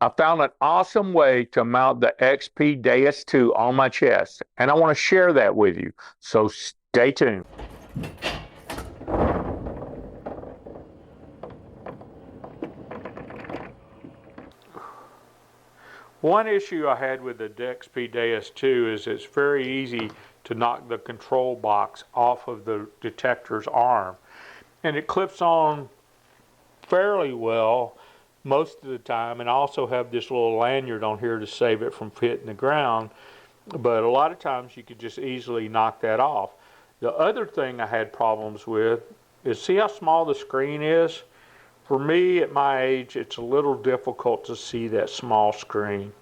I found an awesome way to mount the XP Deus 2 on my chest, and I want to share that with you. So stay tuned. One issue I had with the XP Deus 2 is it's very easy to knock the control box off of the detector's arm. And it clips on fairly well most of the time, and I also have this little lanyard on here to save it from hitting the ground, but a lot of times you could just easily knock that off. The other thing I had problems with is, see how small the screen is? For me at my age, it's a little difficult to see that small screen.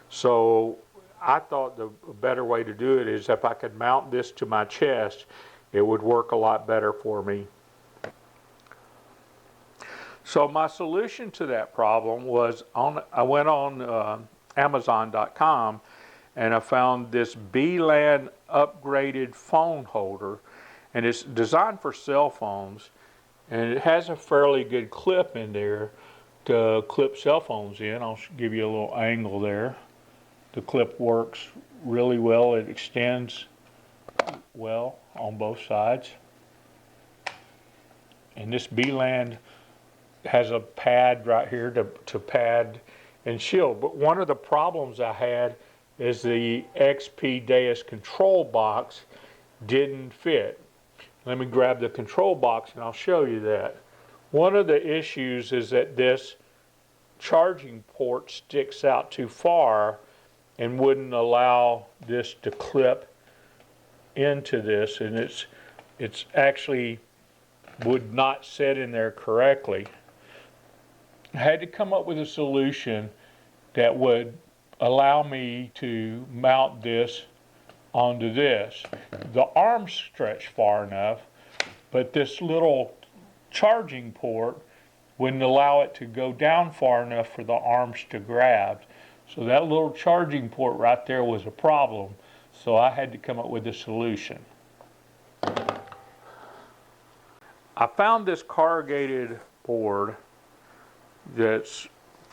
So I thought the better way to do it is if I could mount this to my chest, it would work a lot better for me. So my solution to that problem was I went on Amazon.com and I found this Beeland upgraded phone holder, and it's designed for cell phones, and it has a fairly good clip in there to clip cell phones in. I'll give you a little angle there. The clip works really well. It extends well on both sides. And this Beeland has a pad right here to pad and shield. But one of the problems I had is the XP Deus control box didn't fit. Let me grab the control box and I'll show you that. One of the issues is that this charging port sticks out too far and wouldn't allow this to clip into this, and it's actually would not sit in there correctly. I had to come up with a solution that would allow me to mount this onto this. The arms stretch far enough, but this little charging port wouldn't allow it to go down far enough for the arms to grab. So that little charging port right there was a problem. So I had to come up with a solution. I found this corrugated board that's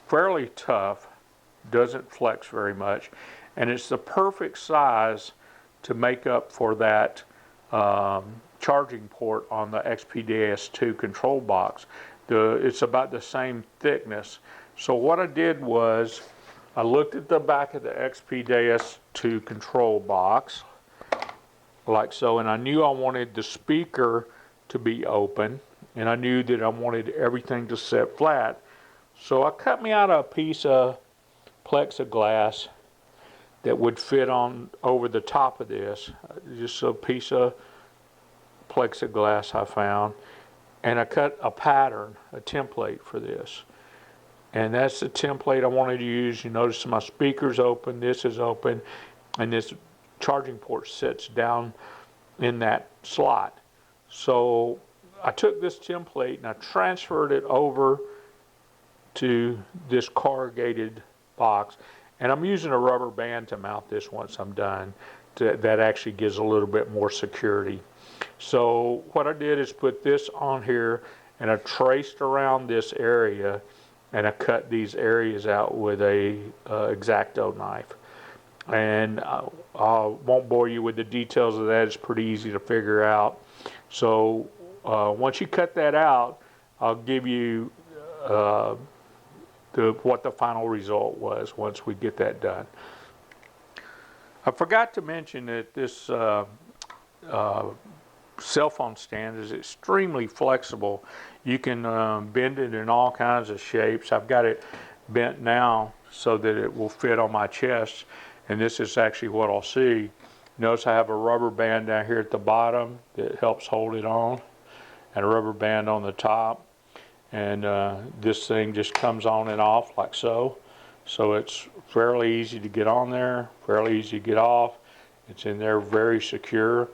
fairly tough, doesn't flex very much, and it's the perfect size to make up for that charging port on the XP 2 control box. It's about the same thickness. So what I did was I looked at the back of the XP 2 control box like so, and I knew I wanted the speaker to be open, and I knew that I wanted everything to sit flat. So I cut me out a piece of plexiglass that would fit on over the top of this, just a piece of plexiglass I found, and I cut a pattern, a template for this. And that's the template I wanted to use. You notice my speaker's open, this is open, and this charging port sits down in that slot. So I took this template and I transferred it over to this corrugated box, and I'm using a rubber band to mount this once I'm done. That actually gives a little bit more security. So what I did is put this on here, and I traced around this area, and I cut these areas out with a X-Acto knife. And I won't bore you with the details of that. It's pretty easy to figure out. So once you cut that out, I'll give you what the final result was once we get that done. I forgot to mention that this cell phone stand is extremely flexible. You can bend it in all kinds of shapes. I've got it bent now so that it will fit on my chest, and this is actually what I'll see. Notice I have a rubber band down here at the bottom that helps hold it on, and a rubber band on the top, and this thing just comes on and off like so. So it's fairly easy to get on there, fairly easy to get off. It's in there very secure.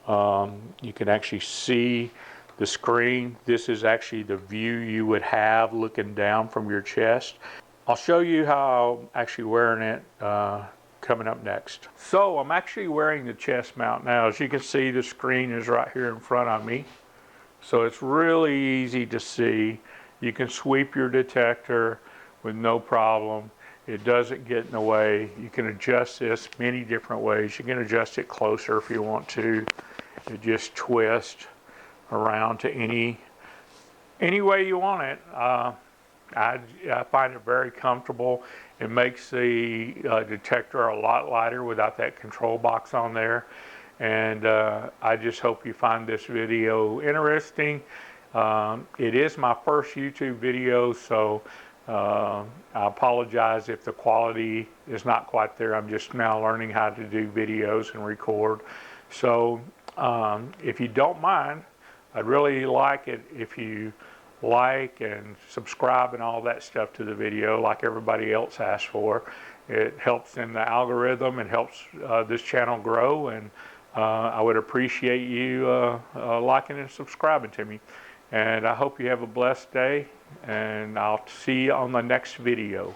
You can actually see the screen. This is actually the view you would have looking down from your chest. I'll show you how I'm actually wearing it coming up next. So I'm actually wearing the chest mount now. As you can see, the screen is right here in front of me. So it's really easy to see. You can sweep your detector with no problem. It doesn't get in the way. You can adjust this many different ways. You can adjust it closer if you want to. It just twists around to any way you want it. I find it very comfortable. It makes the detector a lot lighter without that control box on there. And I just hope you find this video interesting. It is my first YouTube video, so I apologize if the quality is not quite there. I'm just now learning how to do videos and record. So if you don't mind, I'd really like it if you like and subscribe and all that stuff to the video like everybody else asks for. It helps in the algorithm and helps this channel grow, and I would appreciate you liking and subscribing to me. And I hope you have a blessed day, and I'll see you on the next video.